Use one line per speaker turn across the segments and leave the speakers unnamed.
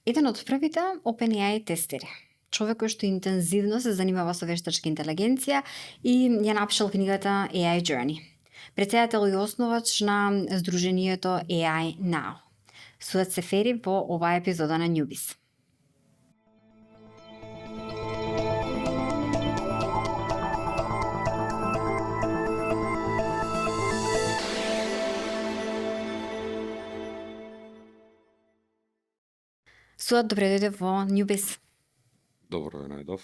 Еден од првите OpenAI тестери. Човек кој што интензивно се занимава со вештачка интелигенција и ја напишал книгата AI Journey. Претседател и основач на здруженијето AI Now. Сует Сефери во оваа епизода на Newbies. Сует, добре дојде во Newbies.
Добро ве најдов.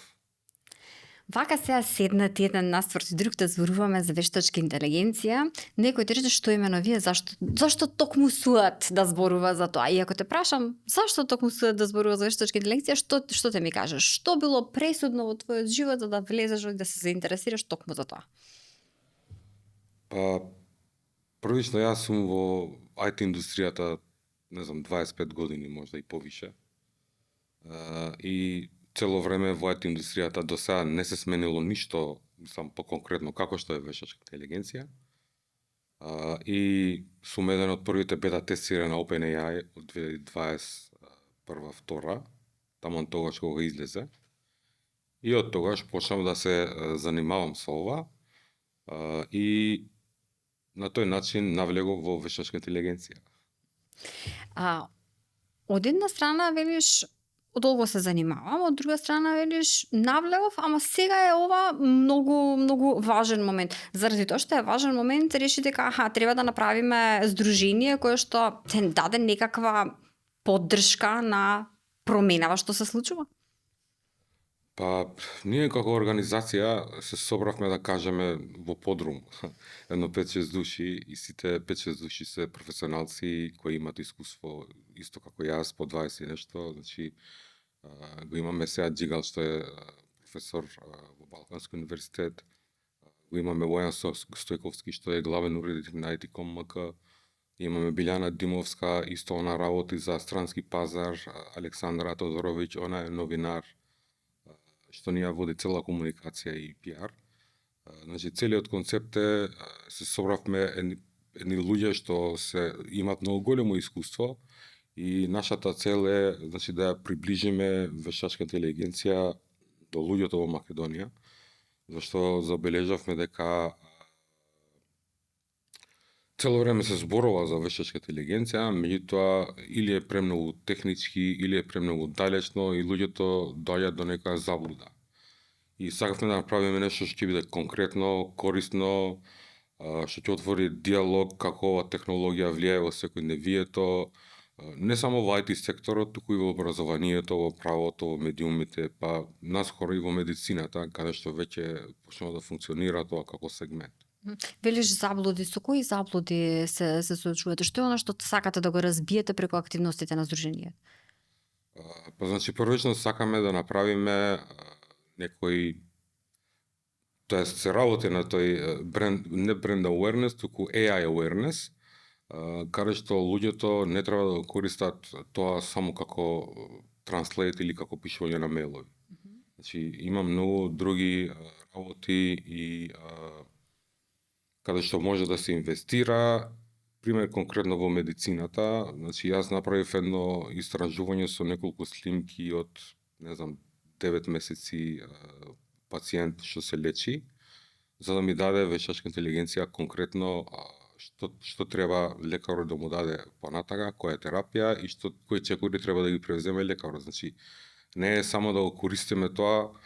Вака сега седнати еден наспроти друг да зборуваме за вештачка интелигенција, некој ти рече што имено вие, зашто токму Сует да зборува за тоа? И ако те прашам, зашто токму Сует да зборува за вештачка интелигенција, што те ми кажеш? Што било пресудно во твојот живот за да влезеш и да се заинтересираш токму за тоа?
Па, првично јас сум во IT индустријата, не знам, 25 години, можда и повише. И цело време во IT индустријата до сега не се сменило ништо, мислам по-конкретно како што е вештачка интелигенција. И сум еден од првите бета тестери на OpenAI од 2021-2022, таман тогаш кога излезе. И од тогаш почнав да се занимавам со ова и на тој начин навлегов во вештачка интелигенција.
Од една страна велиш долго се занимавам, од друга страна велиш навлегов, ама сега е ова многу важен момент. Заради тоа што е важен момент, реши дека треба да направиме здружение кое што ќе даде некаква поддршка на променава што се случува.
Па, ние како организација се собравме, да кажеме, во подрум. Едно 5-6 души и сите 5-6 души се професионалци кои имаат искуство исто како јас по 20 и нешто. Значи, го имаме сега Джигал што е професор во Балкански универзитет. Го имаме Војан Стојковски што е главен уредник на IT.com.mk. Имаме Билјана Димовска, исто она работи за странски пазар. Александра Тодоровиќ, она е новинар што ни ја води цела комуникација и пиар. Значи, целиот концепт е, се собравме едни луѓе што имат многу големо искуство и нашата цел е, значи, да ја приближиме вештачка интелигенција до луѓето во Македонија, зашто забележавме дека цело време се зборува за вештачка интелигенција, меѓутоа или е премногу технички, или е премногу далечно и луѓето доаѓаат до нека заблуда. И сакавме да направиме нешто што ќе биде конкретно, корисно, што ќе отвори диалог како ова технологија влијае во секојдневието, не само во IT секторот, туку и во образованието, во правото, во медиумите, па наскоро и во медицината, каде што веќе почнува да функционира тоа како сегмент.
Велиш заблуди, со кои заблуди се соочувате? Што е она што сакате да го разбиете преку активностите на здруженијето?
Па, значи, првично сакаме да направиме некој, тоест се работи на тој бренд, не бренд awareness, туку AI awareness, каде што луѓето не треба да го користат тоа само како транслейт или како пишување на мејлови. Значи, има многу други работи и каде што може да се инвестира, пример конкретно во медицината. Значи, јас направив едно истражување со неколку снимки од, не знам, 9 месеци пациент што се лечи, за да ми даде вештачка интелигенција конкретно што треба лекарот да му даде понатака, која терапија и кои чекори треба да ги превземе лекарот. Значи, не е само да го користиме тоа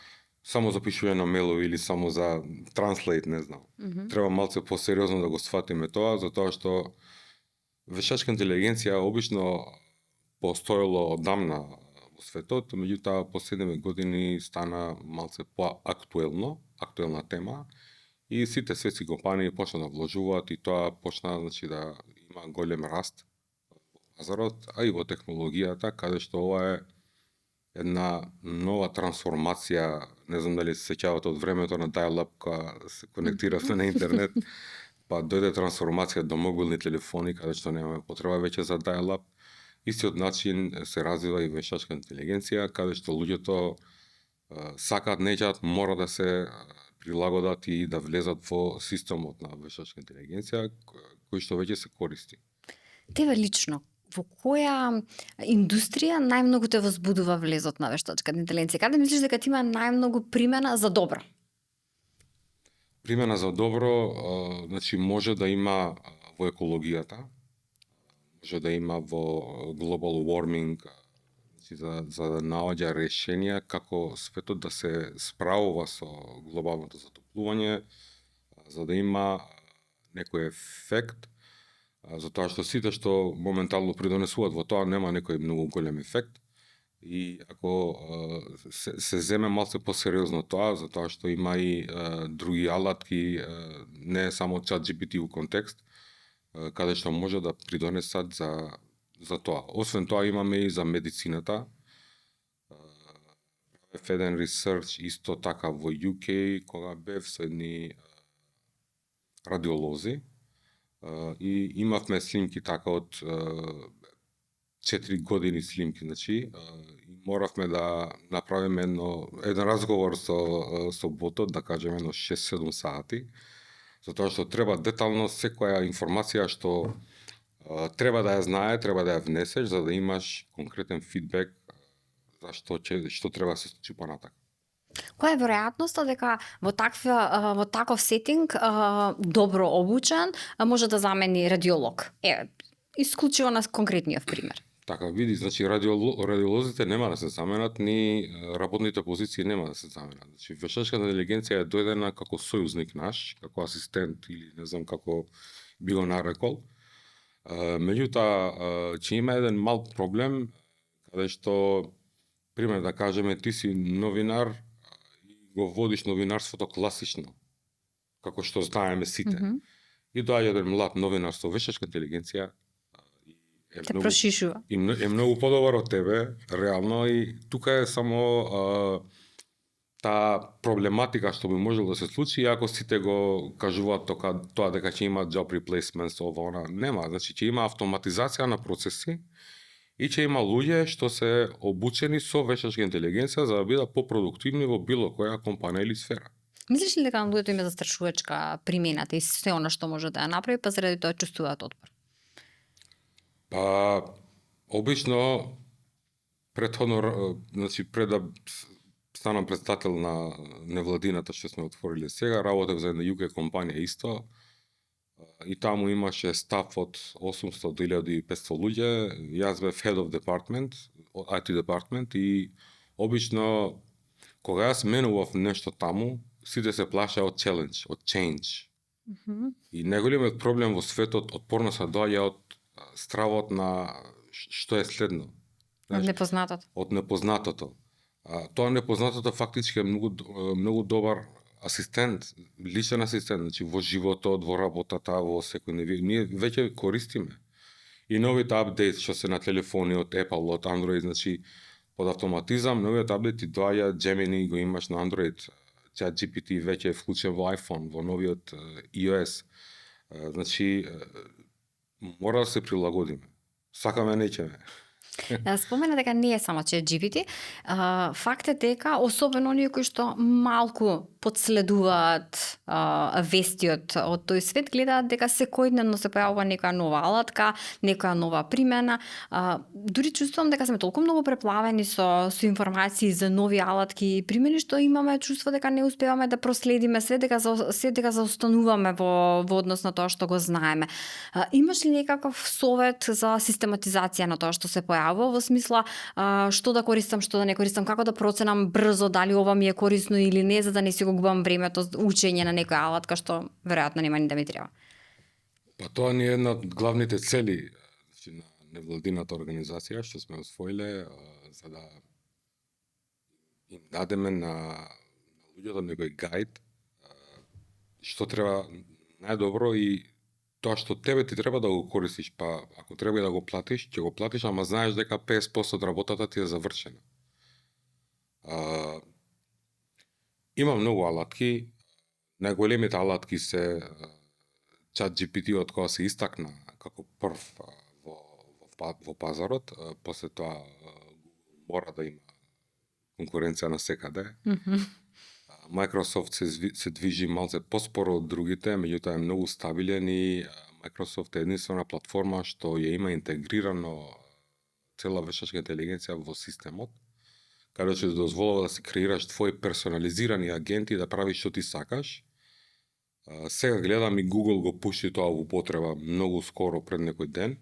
само за пишување на мејлови или само за транслейт, не знам. Треба малце посериозно да го сфатиме тоа, затоа што вештачка интелигенција обично постоело одамна во светот, меѓутоа последниве години стана малце актуелна тема и сите светски компании почна да вложуваат и тоа почна, значи, да има голем раст во пазарот, а и во технологијата, каде што ова е една нова трансформација, не знам дали се сеќавате од времето на dial-up кога се конектиравте на интернет, па дојде трансформација до мобилни телефони, каде што немаме потреба веќе за dial-up. Истиот начин се развива и вештачка интелигенција, каде што луѓето сакаат, неќаат, мора да се прилагодат и да влезат во системот на вештачка интелигенција, кој што веќе се користи.
Тебе лично, во која индустрија најмногу те возбудува влезот на вештачката интелигенција? Каде мислиш дека ти има најмногу примена за добро?
Примена за добро, значи може да има во екологијата, може да има во global warming, значи за да наоѓа решенија како светот да се справува со глобалното затоплување, за да има некој ефект, затоа што сите што моментално придонесуваат во тоа нема некој многу голем ефект. И ако се земе малце посериозно тоа, затоа што има и други алатки, не е само ChatGPT во контекст, каде што може да придонесат за тоа. Освен тоа имаме и за медицината. Правев еден ресерч исто така во UK, кога бев со едни радиолози, и имавме снимки така од 4 години снимки, значи, моравме да направиме еден разговор со ботот, да кажеме едно 6-7 сати, затоа што треба детално секоја информација што треба да ја знае, треба да ја внесеш за да имаш конкретен фидбек за што треба да се случи понатака.
Која е веројатноста дека во таков сетинг добро обучен може да замени радиолог? Исклучиво на конкретниот пример.
Така, види, значи радиолозите нема да се заменат, ни работните позиции нема да се заменат. Значи вештачката интелигенција е дојдена како сојузник наш, како асистент или не знам како би го нарекол. Меѓутоа, ќе има еден мал проблем, каде што, пример да кажеме, ти си новинар и го водиш новинарството класично, како што знаеме сите. И доаѓа еден млад новинар со вештачка интелигенција,
Те прошишува.
Е многу подобар од тебе, реално, и тука е само таа проблематика што би можело да се случи, ако сите го кажуваат тоа дека ќе има job replacements, ова, она, нема, значи ќе има автоматизација на процеси и ќе има луѓе што се обучени со вештачка интелигенција за да бидат попродуктивни во било која компанија или сфера.
Мислиш ли дека на луѓето има застрашувачка примената и се она што може да ја направи, па заради тоа чувствуваат отпор?
Па, обично, значи пред да станам председател на невладината што сме отвориле сега, работев за една UK компанија исто, и таму имаше стаф од 800 до 1500 луѓе, јас бев head of department, IT department, и обично, кога јас менував нешто таму, сите се плашаа од challenge, од change. И најголемиот проблем во светот отпорноста доаѓа од стравот на што е следно.
Од непознатото.
Од непознатото. Тоа непознатото фактички е многу добар асистент, личен асистент, значи во животот, во работата, во секој ние веќе користиме. И новите апдейт што се на телефони од Apple, од Android, значи под автоматизам, новиот апдейт ти доаѓа, Gemini го имаш на Android, ChatGPT веќе е вклучен во iPhone, во новиот iOS. Значи мора да се прилагодиме. Сакаме, неќеме.
Спомена дека не е само ChatGPT. Факт е дека, особено оние кои што малку подследуваат вести од тој свет, гледаат дека секојдневно се појавува некоја нова алатка, некоја нова примена. Дури чувствувам дека сме толку многу преплавени со информации за нови алатки и примени, што имаме чувство дека не успеваме да проследиме све, дека заостануваме во однос на тоа што го знаеме. Имаш ли некаков совет за систематизација на тоа што се појавува, во смисла што да користам, што да не користам, како да проценам брзо дали ова ми е корисно или не, за да не си го губам времето учење на некоја алатка што веројатно нема ни да ми треба.
Па тоа ни е една од главните цели, значи, на невладината организација што сме освоиле, за да им дадеме на луѓето некој гајд што треба најдобро и тоа што тебе ти треба да го користиш, па ако треба и да го платиш, ќе го платиш, ама знаеш дека 50% од работата ти е завршена. Има многу алатки, најголемите алатки се ChatGPT од кога се истакна како прв во пазарот, после тоа мора да има конкуренција на секаде. Microsoft се движи малце поспоро од другите, меѓутоа е многу стабилен и Microsoft е единствена платформа што ја има интегрирано цела вештачка интелигенција во системот, каде ќе дозволува да си креираш твои персонализирани агенти да правиш што ти сакаш. Сега гледам и Google го пушти тоа во употреба многу скоро пред некој ден.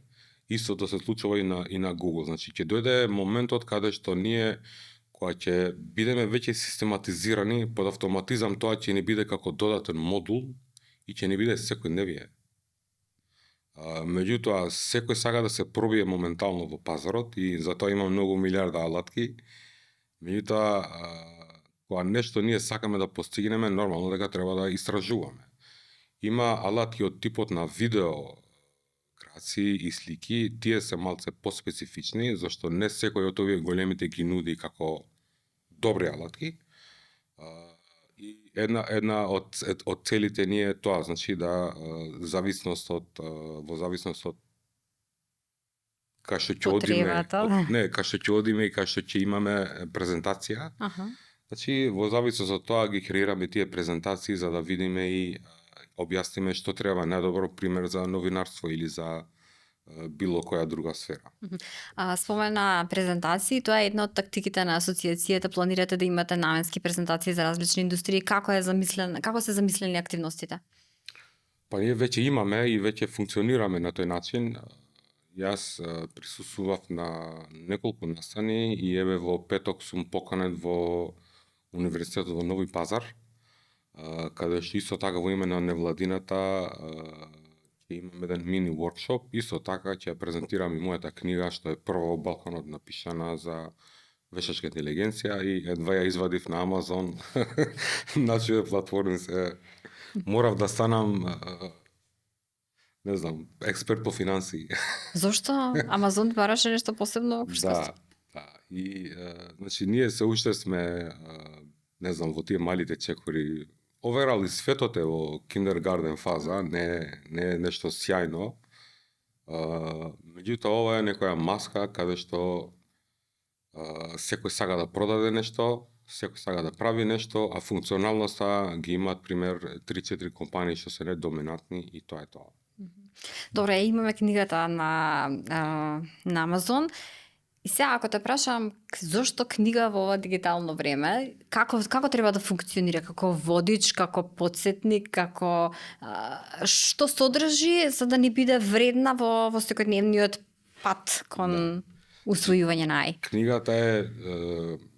Истото се случува и на Google. Значи ќе дојде моментот каде што ние кога ќе бидеме веќе систематизирани, под автоматизам тоа ќе ни биде како додатен модул и ќе ни биде секојдневие. Меѓутоа, секој сака да се пробие моментално во пазарот и затоа има многу милиарда алатки. Меѓутоа, кога нешто ние сакаме да постигнеме, нормално дека треба да истражуваме. Има алатки од типот на видео граци и слики, тие се малце поспецифични, зашто не секој од овие големите ги нуди како добри алатки. И една од целите ни е тоа, значи да во зависност од кај што ќе одиме, кај што ќе одиме и кај што ќе имаме презентација. Значи во зависност од тоа ги креираме тие презентации за да видиме и објасниме што треба најдобро пример за новинарство или за било која друга сфера.
Спомена презентации, тоа е една од тактиките на асоциацијата. Планирате да имате наменски презентации за различни индустрии. Како се замислени активностите?
Па ние веќе имаме и веќе функционираме на тој начин. Јас присуствував на неколку настани и еве во петок сум поканет во Универзитетот во Нови Пазар, каде што исто така во име на невладината ќе имам еден мини воркшоп, исто така ќе ја презентирам и мојата книга што е прва во Балканот напишана за вештачка интелигенција и едва ја извадив на Амазон. Значи платформи се морав да станам не знам, експерт по финансии.
Зошто? Амазон бараше нешто посебно?
Да. И значи ние се уште сме не знам во тие малите чекори. Оверал светот е во киндергарден фаза, не е нешто сјајно. Меѓутоа ова е некоја маска каде што секој сака да продаде нешто, секој сака да прави нешто, а функционалноста ги имаат пример 3-4 компании што се недоминантни и тоа е тоа.
Добре, имаме книгата на Амазон. И сега, ако те прашам, зошто книга во ова дигитално време, како треба да функционира, како водич, како подсетник, како што содржи за да ни биде вредна во секојдневниот пат кон усвојување на AI?
Книгата е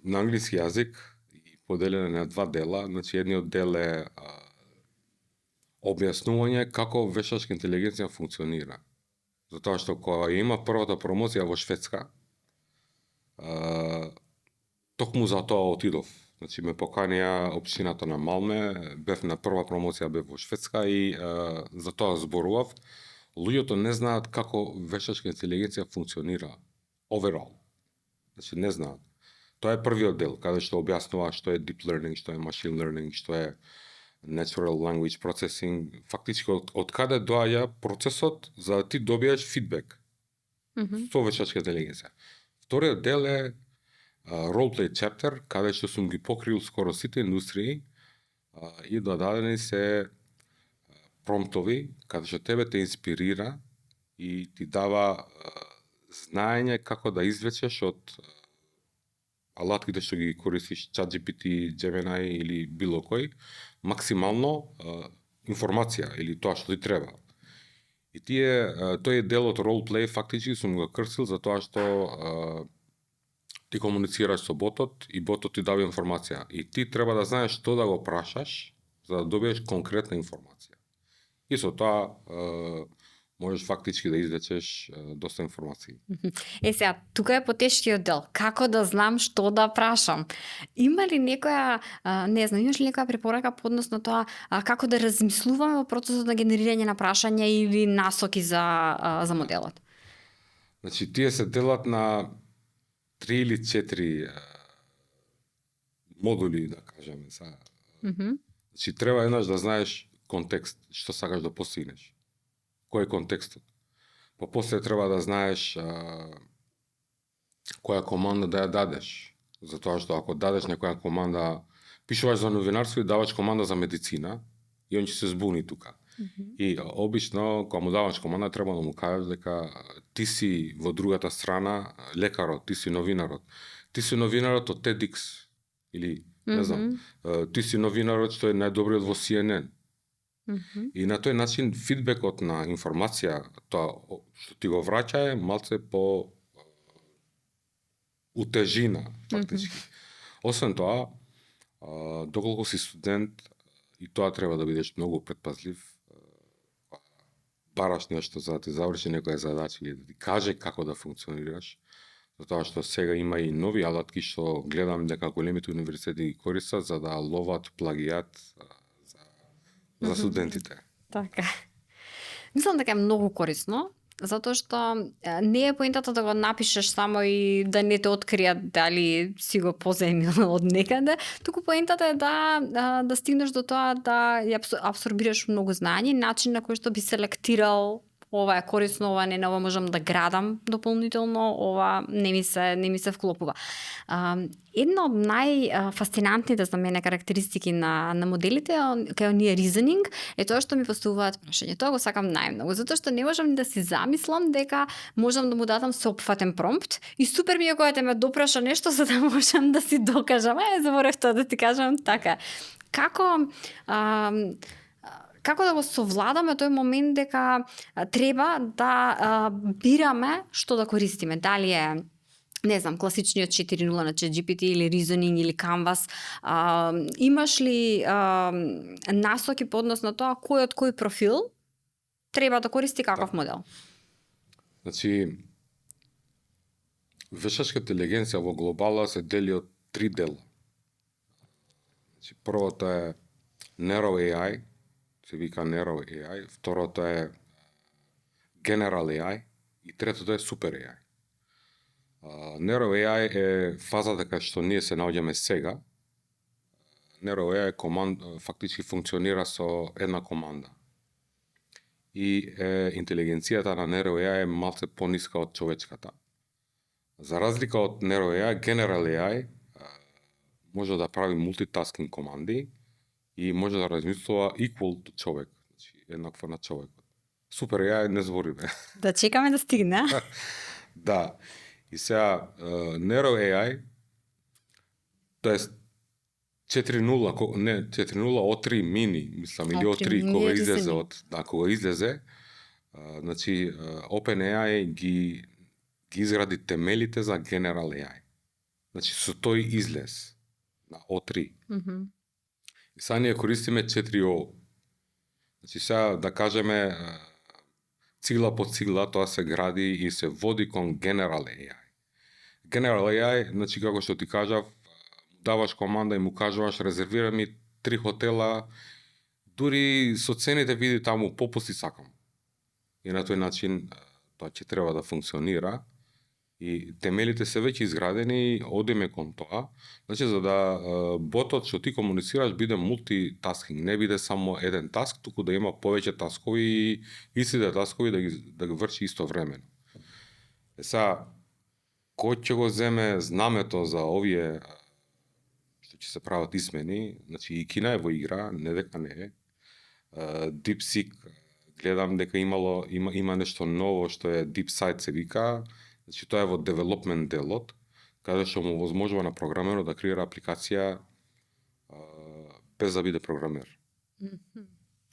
на англиски јазик и поделена на два дела. Значи, едниот дел е објаснување како вештачка интелигенција функционира. Затоа што кога има првата промоција во Шведска, токму за тоа отидов. Значи ме поканија општината на Малме, бев на прва промоција, бев во Шведска и за тоа зборував. Луѓето не знаат како вештачка интелигенција функционира overall. Значи не знаат. Тоа е првиот дел, каде што објаснува што е deep learning, што е machine learning, што е natural language processing, фактички од каде доаѓа процесот за да ти добиеш фидбек со вештачка интелигенција. Вториот дел е roleplay chapter, каде што сум ги покрил скоро сите индустрии и додадени се промптови, каде што тебе те инспирира и ти дава знаење како да извлечеш од алатките што ги користиш, ChatGPT, Gemini или било кој, максимално информација или тоа што ти треба. И тој дел од roleplay фактички сум го крстил за тоа што ти комуницираш со ботот и ботот ти дава информација. И ти треба да знаеш што да го прашаш за да добиеш конкретна информација. И со тоа можеш фактички да извлечеш доста информации.
Сега, тука е потешкиот дел. Како да знам што да прашам? Има ли некоја, имаш ли некоја препорака по однос на тоа како да размислуваме во процесот на генерирање на прашања или насоки за моделот?
Значи, тие се делат на 3 или 4 модули, да кажеме. Значи, треба еднаш да знаеш контекст, што сакаш да постигнеш. Кој е контекстот? После треба да знаеш која команда да ја дадеш. Затоа што ако дадеш некоја команда, пишуваш за новинарство и даваш команда за медицина, и он ќе се збуни тука. И обично кога му даваш команда треба да му кажеш дека ти си во другата страна лекарот, ти си новинарот. Ти си новинарот од TEDx или не знам, ти си новинарот што е најдобриот во CNN. И на тој начин фидбекот на информација, тоа што ти го враќа е малце по утежина, фактички. Освен тоа, доколку си студент, и тоа треба да бидеш многу предпазлив, бараш нешто за да ти заврши некоја задача или да ти каже како да функционираш, затоа што сега има и нови алатки што гледам дека големите универзитети ги користат за да ловат плагијат за студентите.
Така. Мислам дека е многу корисно, затоа што не е поентата да го напишеш само и да не те откријат дали си го позаимил од некаде, туку поентата е да стигнеш до тоа да ја апсорбираш многу знаење, начин на кој што би селектирал ова е корисно, ова не, ова можам да градам дополнително, ова не ми се вклопува. Една од најфасцинантните за мене карактеристики на моделите кај оние reasoning е тоа што ми поставуваат прашање. Тоа го сакам најмногу, затоа што не можам да си замислам дека можам да му дадам сеопфатен промпт и супер ми е кога те ме допраша нешто за да можам да си докажам. Заборев тоа да ти кажам така. Како да го совладаме тој момент дека треба да бираме што да користиме. Дали е, не знам, класичниот 4.0 на ChatGPT или Reasoning или Canvas. Имаш ли насоки по однос на тоа кој од кој профил треба да користи каков модел?
Значи, вештачка интелигенција во глобала се дели од 3 дела. Значи, првото е Narrow AI, се вика Narrow AI, второто е General AI и третото е Super AI. Narrow AI е фазата кај што ние се наоѓаме сега. Narrow AI фактички функционира со една команда. И интелигенцијата на Narrow AI е малце пониска од човечката. За разлика од Narrow AI, General AI може да прави мултитаскинг команди и може да размислува equal to човек, значи еднакво на човекот. Супер AI не збориме.
Да чекаме да стигне.
Да. И сега Narrow AI, тоест 4.0, не 4.0, O3 мини, мислам, или O3 кога излезе, значи OpenAI ги изгради темелите за General AI. Значи со тој излез на O3. И сега ние користиме 4.0. Значи сега да кажеме цигла по цигла тоа се гради и се води кон General AI. General AI, значи како што ти кажав, даваш команда и му кажуваш резервира ми 3 хотела, дури со цените види таму попусти сакам. И на тој начин тоа ќе треба да функционира. И темелите се веќе изградени, одиме кон тоа, значи за да ботот што ти комуницираш биде мултитаскинг, не биде само еден таск, туку да има повеќе таскови и истите таскови да ги врши истовремено. Сега, кој ќе го земе знамето за овие што ќе се прават измени, значи и Кина е во игра, не дека не е. DeepSeek, гледам дека има нешто ново што е DeepSight се вика. Значи тоа е во development делот, каде што му возможува на програмерот да креира апликација без да биде програмер.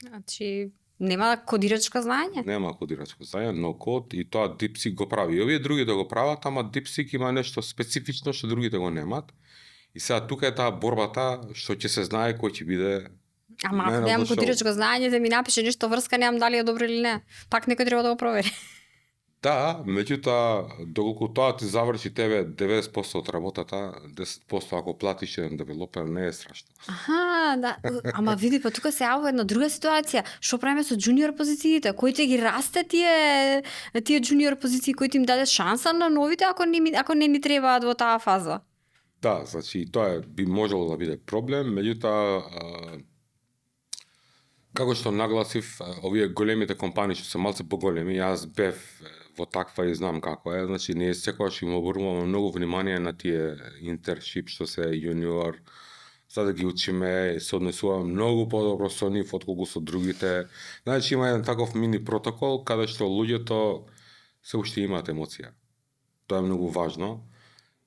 Значи нема кодирачко знаење?
Нема кодирачко знаење, но код и тоа DeepSeek го прави. И овие други да го прават, ама DeepSeek има нешто специфично што другите го немат. И сега тука е таа борбата што ќе се знае кој ќе биде.
Ама ако немам кодирачко знаење, да ми напише нешто врска, немам дали е добро или не. Пак некој треба да го провери.
Да, меѓутоа, доколку тоа ти заврши тебе 90% од работата, 10% ако платиш еден девелопер, не е страшно.
Да. Ама види, па тука се јавува една друга ситуација. Што правиме со джуниор позициите? Кој те ги расте тие джуниор позиции, кои ти им даде шанса на новите, ако не ни требаат во таа фаза?
Да, значи тоа би можело да биде проблем, меѓутоа како што нагласив, овие големите компании што се малце поголеми, јас бев во таква и знам како е, значи ние секогаш им обрнуваме многу внимание на тие интершип што се јуниор, за да ги учиме, се однесуваме многу подобро со нив отколку со другите. Значи има еден таков мини протокол каде што луѓето се уште имаат емоција. Тоа е многу важно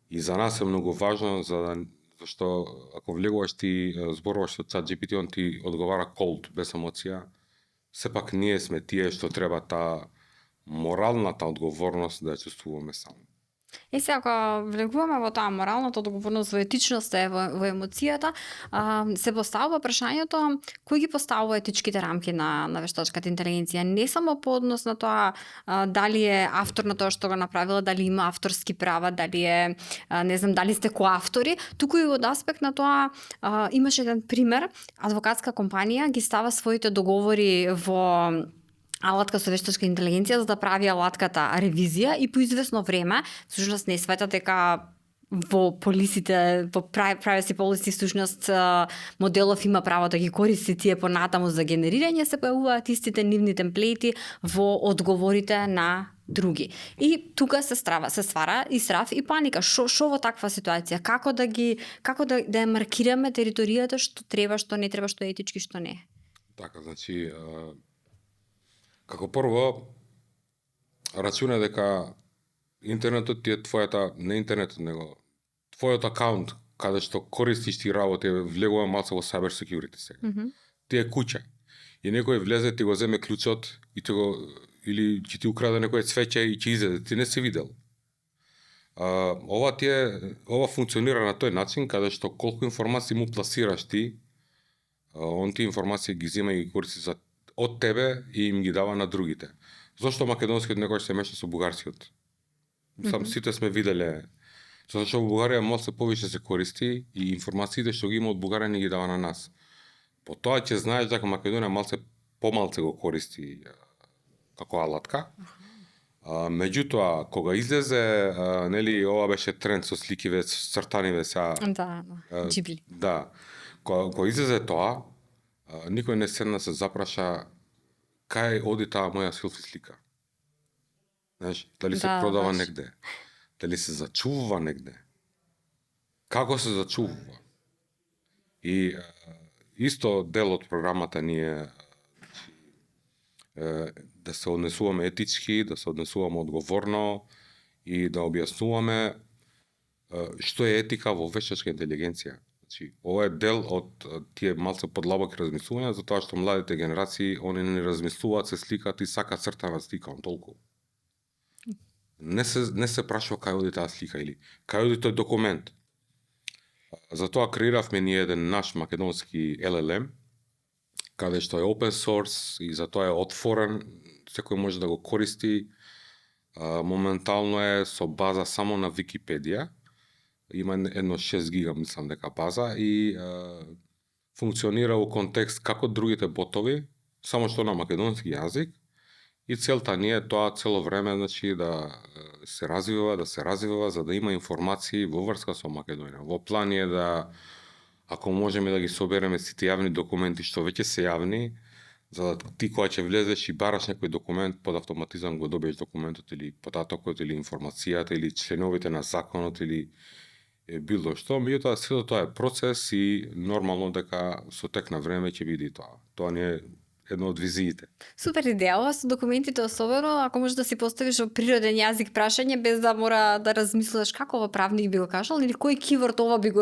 и за нас е многу важно зашто ако влегуваш ти зборуваш со ChatGPT, он ти одговара cold, без емоција. Сепак ние сме тие што треба таа моралната одговорност да ја чувствуваме сами.
Се, ако влегуваме во таа моралната одговорност, во етичноста и во емоцијата, се поставува прашањето кој ги поставува етичките рамки на вештачката интелигенција, не само по однос на тоа дали е автор на тоа што го направила, дали има авторски права, дали е не знам дали сте коавтори, туку и од аспект на тоа имаше еден пример, адвокатска компанија ги става своите договори во алатка со вештачка интелигенција за да прави алатката ревизија и по извесно време, всушност не света дека во полисите, во privacy policy всушност моделов има право да ги користи тие понатаму за генерирање, се појавуваат истите нивни темплети во одговорите на други. И тука се ствара и страв и паника. Шо во таква ситуација? Како да ја маркираме територијата, што треба, што не треба, што е етички, што не?
Така, значи како прво, рачуна дека интернетот ти е твојата, не интернетот, него твојот акаунт, каде што користиш ти работи, влегува малце во cyber security сега. Ти е куќа. И некој влезе, ти го земе клучот и или ќе ти украде некој цвеќе и ќе изеде, ти не си видел. Ова функционира на тој начин каде што колку информации му пласираш ти, он ти информации ги зема и ги користи од тебе и им ги дава на другите. Зошто македонскиот некој се меша со бугарскиот? Сам сите сме виделе. Зашто во Бугарија малце повише се користи и информациите што ги има од Бугарија не ги дава на нас. По тоа ќе знаеш дека Македонија малце помалце го користи како алатка. Меѓутоа, кога излезе, нели, ова беше тренд со сликиве, цртаниве сега.
Да, Ghibli.
Да. Кога излезе тоа, никој не седна се запраша кај оди таа моја селфи слика. Знаеш, дали се продава негде? Дали се зачувува негде? Како се зачувува? И исто дел од програмата ни е да се однесуваме етички, да се однесуваме одговорно и да објаснуваме што е етика во вештачка интелигенција. Значи, ова е дел од тие малце подлабоки размислувања, затоа што младите генерации, они не размислуваат, се сликаат и сакаат цртана слика, толку. Не се прашува кај оди таа слика или кај оди тој документ. Затоа креиравме ние еден наш македонски LLM, каде што е open source и затоа е отворен, секој може да го користи. Моментално е со база само на Википедија. Има едно 6 гига, мислам дека база и функционира во контекст како другите ботови, само што на македонски јазик. И целта ни е тоа цело време, значи, да се развива, за да има информации во врска со Македонија. Во план е да, ако можеме да ги собереме сите јавни документи што веќе се јавни, за да ти кога ќе влезеш и бараш некој документ, под автоматизам го добиеш документот или податокот или информацијата или членовите на законот или било што, меѓутоа сето тоа е процес и нормално дека со тек на време ќе биде тоа. Тоа не е едно од визиите.
Супер идеја, ова со документите особено, ако можеш да си поставиш во природен јазик прашање без да мора да размислуваш како ова правник би го кажал или кој киворд ова би го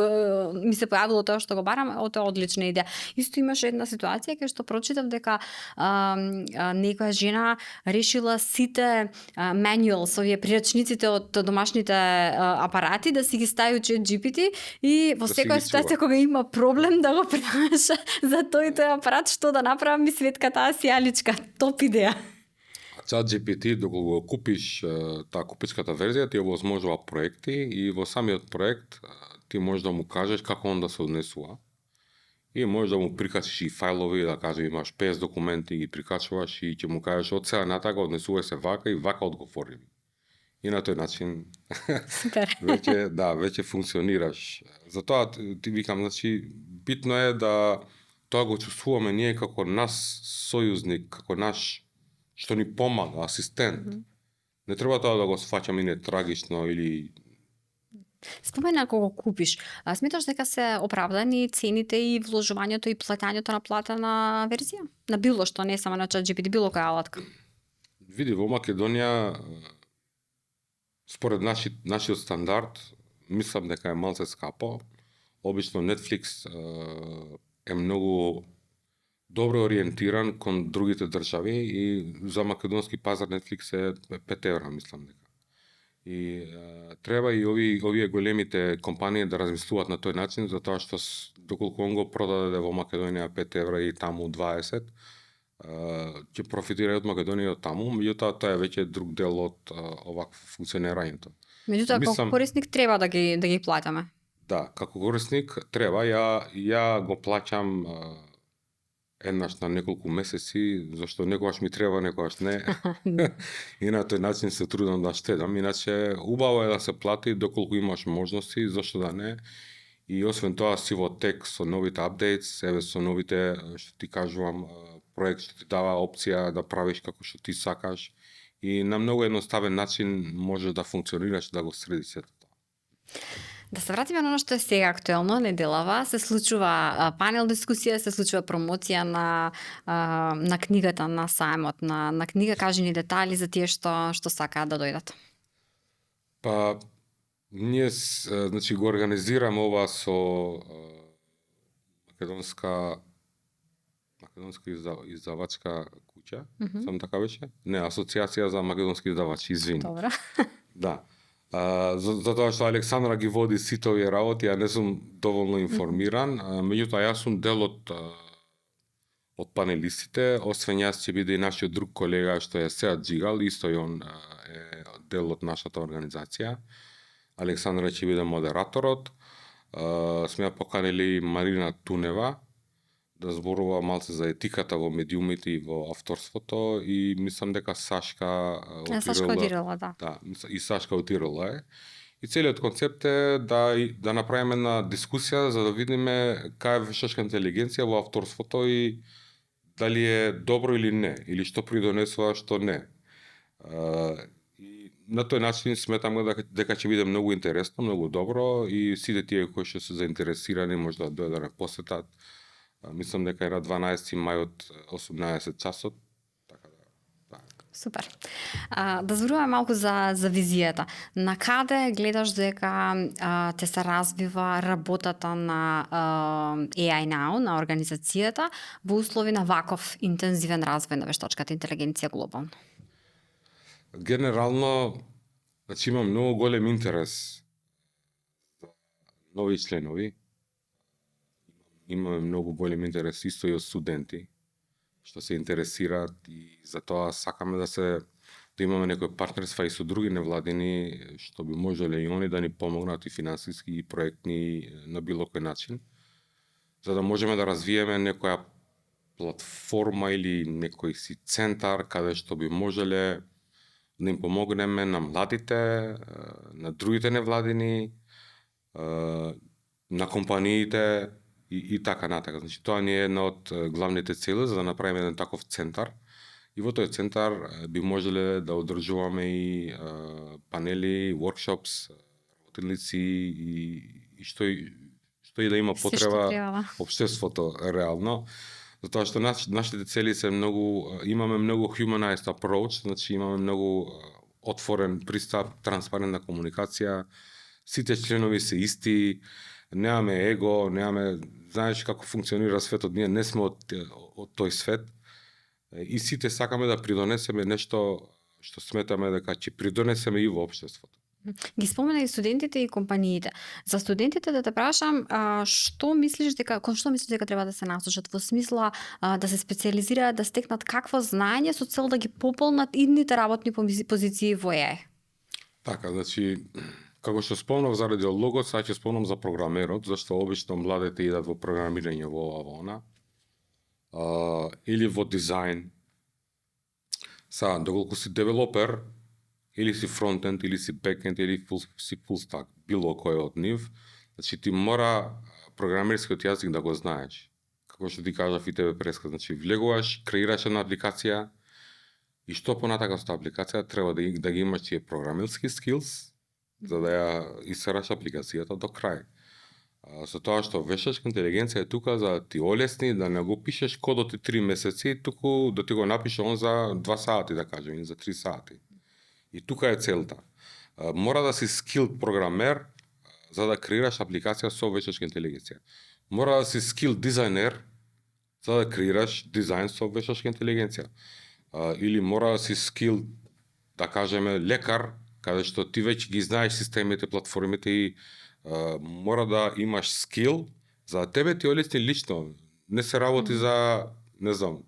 ми се појавило тоа што го барам, тоа е одлична идеја. Исто имаше една ситуација кај што прочитав дека некоја жена решила сите manuals, овие прирачниците од домашните апарати да си ги стави во GPT и во секоја ситуација кога има проблем да го праша за тој апарат што да направам ми таа сијаличка, топ идеја.
ChatGPT, доколку го купиш таа купичката верзија, ти овозможува проекти и во самиот проект ти можеш да му кажеш како он да се однесува. И можеш да му прикачиш и фајлови, да кажеш имаш 50 документи, ги прикачуваш и ќе му кажеш од сега натака однесувај се вака и вака одговори. И на тој начин веќе функционираш. Затоа ти викам, значи, битно е да тоа го чувствуваме ние како нас сојузник, како наш, што ни помага, асистент. Не треба тоа да го сфаќаме не трагично или
Спомена кога купиш, сметаш дека се оправдани цените и вложувањето и платењето на платена верзија? На било што, не само на ChatGPT, било која алатка?
Види, во Македонија, според нашиот стандард, мислам дека е малце скапо. Обично Netflix е многу добро ориентиран кон другите држави и за македонски пазар Netflix е 5 евра, мислам дека. И треба и овие големите компании да размислуваат на тој начин, затоа што доколку он го продаде во Македонија 5 евра и таму 20, ќе профитира од Македонија од таму, меѓутоа тоа е веќе друг дел од овакво функционирањето.
Меѓутоа, како
Мислам-
корисник треба да ги платаме.
Да, како корисник треба, ја го плаќам еднаш на неколку месеци, зашто некогаш ми треба, некогаш не. И на тој начин се трудам да штедам, иначе убаво е да се плати доколку имаш можности, зашто да не. И освен тоа си во тек со новите апдейтс, еве со новите, што ти кажувам, проект што ти дава опција да правиш како што ти сакаш и на многу едноставен начин може да функционираш да го средиш сето тоа.
Да се вратиме на оно што е сега актуелно, неделава, се случува панел дискусија, се случува промоција на книгата на сајмот, на книга. Кажи ни детали за тие што сакаат да дојдат.
Па, ние значи го организираме ова со македонска издавачка куќа, сам така беше? Не, Асоциација за македонски издавачи, извини.
Добро.
Да. Затоа што Александра ги води сите овие работи, ја не сум доволно информиран, меѓутоа јас сум дел од панелистите, освен јас ќе биде и нашиот друг колега што е Сеат Джигал, исто и он е дел од нашата организација. Александра ќе биде модераторот. Сме ја поканили Марина Тунева да зборува малце за етиката во медиумите и во авторството и мислам дека Сашка
Отирала, да.
Да, и Сашка отирала е. И целиот концепт е да направиме една дискусија за да видиме кај е вештачка интелигенција во авторството и дали е добро или не, или што придонесува, што не. И на тој начин сметам дека ќе биде многу интересно, многу добро и сите тие кои што се заинтересирани може да дојдат да посетат. Мислам дека е на 12 мај од 18 часот. Така да.
Супер. Да зборуваме малку за визијата. На каде гледаш дека те се развива работата на AI Now, на организацијата, во услови на ваков интензивен развој на вештачката интелигенција глобално?
Генерално, значи има многу голем интерес за нови членови. Имаме многу голем интерес исто и од студенти што се интересираат и за тоа сакаме да имаме некои партнерства и со други невладини што би можеле и они да ни помогнат и финансиски и проектни на било кој начин, за да можеме да развиеме некоја платформа или некој си центар каде што би можеле да им помогнеме на младите, на другите невладини, на компаниите и така натака. Значи тоа ни е една од главните цели за да направиме еден таков центар. И во тој центар би можеле да одржуваме и панели, workshops, работилници и што и да има потреба општеството реално. Затоа што нашите цели се имаме многу humanized approach, значи имаме многу отворен пристап, транспарентна комуникација, сите членови се исти, немаме его, знаеш како функционира светот, ние не сме од тој свет и сите сакаме да придонесеме нешто што сметаме дека ќе придонесеме и во општеството.
Ги спомена и студентите и компаниите. За студентите да те прашам, кон што мислиш дека треба да се насочат во смисла да се специализираат, да стекнат какво знаење со цел да ги пополнат идните работни позиции во AI?
Така, значи како што спомнав заради логот, сега ќе спомнам за програмерот, зашто обично младите идат во програмирање во ова во она. Или во дизајн. Сега, доколку си девелопер, или си фронтенд, или си бекенд, или си фулстак, било кој од нив, значи ти мора програмерскиот јазик да го знаеш. Како што ти кажав и тебе преска, значи влегуваш, креираш една апликација и што понатака со таа апликација треба да ги имаш тие програмерски skills за да ја исцераш апликацијата до крај. Со тоа што вештачка интелигенција е тука за да ти олесни да не го пишеш кодот и 3 месеци, туку да ти го напише он за 2 сати, да кажем, или за 3 сати. И тука е целта. Мора да си скилд програмер за да креираш апликација со вештачка интелигенција. Мора да си скилд дизајнер за да креираш дизајн со вештачка интелигенција. Или мора да си скилд, да кажеме, лекар, каде што ти веќе ги знаеш системите, платформите и мора да имаш скил за да тебе ти олесни лично. Не се работи за, не знам,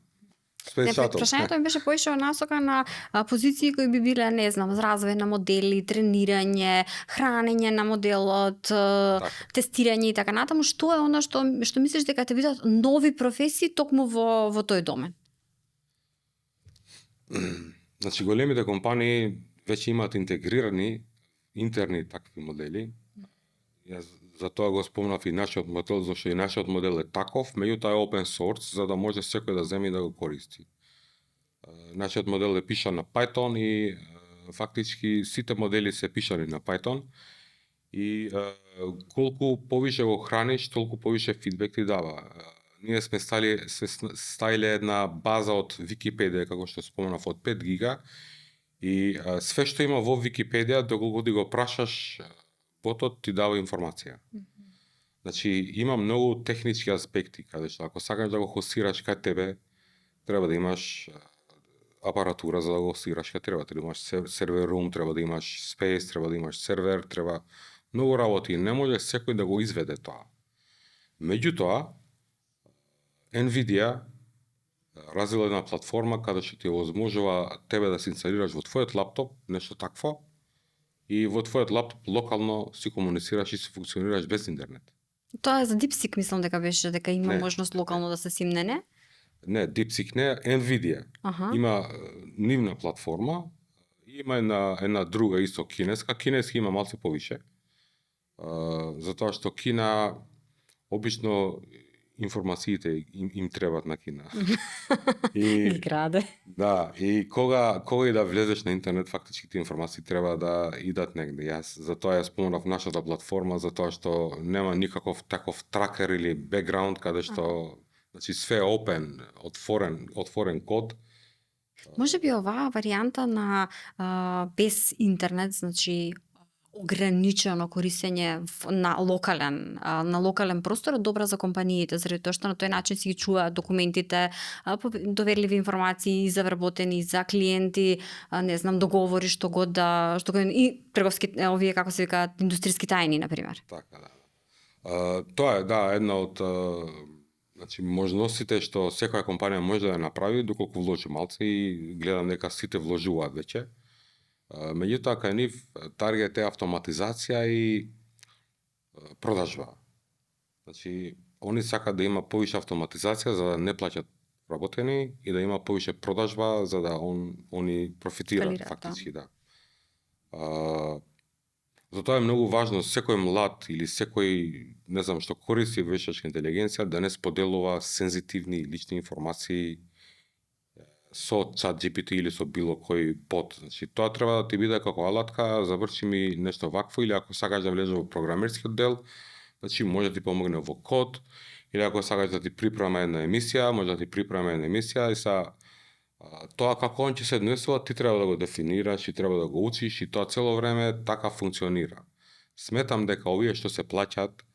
Прашањето ми беше поише насока на позиции кои би биле, не знам, развој на модели, тренирање, хранење на моделот, тестирање и така натаму. Што е она што мислиш дека те видат нови професии токму во тој домен?
Значи, големите компании веќе имаат интегрирани интерни такви модели. Јас за тоа го спомнав и нашиот модел, зашто и нашиот модел е таков, меѓутоа е open source, за да може секој да земе и да го користи. Нашиот модел е пишан на Python и фактички сите модели се пишани на Python и колку повише го храниш, толку повише фидбек ти дава. Ние сме ставиле една база од Википедија, како што споменав, од 5 гига и све што има во Википедија, доколку ти го прашаш, ботот ти дава информација. Значи, има многу технички аспекти, каде што ако сакаш да го хостираш кај тебе, треба да имаш апаратура за да го хостираш кај треба. Треба да имаш сервер рум, треба да имаш спейс, треба да имаш сервер, треба многу работи. Не може секој да го изведе тоа. Меѓутоа, NVIDIA развила една платформа каде што ти овозможува тебе да се инсталираш во твојот лаптоп, нешто такво, и во твојот лаптоп локално си комуницираш и си функционираш без интернет.
Тоа е за DeepSeek, мислам дека беше, дека има можност локално да се симне, не?
Не, DeepSeek не, NVIDIA. Има нивна платформа, има една друга исто кинеска. Кинески има малце повише. Затоа што Кина обично информациите им требат на Кина.
И краде.
Да, и кога и да влезеш на интернет, фактички тие информации треба да идат негде. Затоа ја спомнав нашата платформа, затоа што нема никаков таков тракер или бекграунд каде што значи све е open, отворен код.
Може би оваа варијанта на без интернет, значи ограничено користење на локален простор е добра за компаниите, заради тоа што на тој начин си ги чуваат документите, доверливи информации за вработени, за клиенти, не знам, договори што го и трговски, овие како се викаат, индустријски тајни, например.
Така, да. Тоа е една од значи можностите што секоја компанија може да ја направи доколку вложи малце и гледам дека сите вложуваат веќе. Меѓутоа, кај нив таргет е автоматизација и продажба. Значи, они сакаат да има повише автоматизација за да не плаќат работени и да има повише продажба за да они профитираат фактички, да. Затоа е многу важно секој млад или секој, не знам, што користи вештачка интелигенција да не споделува сензитивни лични информации со ChatGPT или со било кој бот. Значи, тоа треба да ти биде како алатка, заврши ми нешто вакво, или ако сакаш да влезеш во програмерскиот дел, значи може да ти помогне во код, или ако сакаш да ти припрема една емисија, може да ти припрема една емисија, и тоа како он ќе се однесува, ти треба да го дефинираш и треба да го учиш, и тоа цело време така функционира. Сметам дека овие што се плаќаат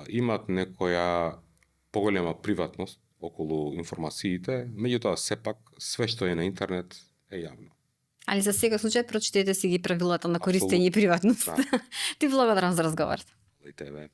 имат некоја поголема приватност околу информациите, меѓутоа сепак све што е на интернет е јавно.
Али за сега случај прочитете си ги правилата на користење и приватност.
Да.
Ти благодарам за разговорот.
И тебе.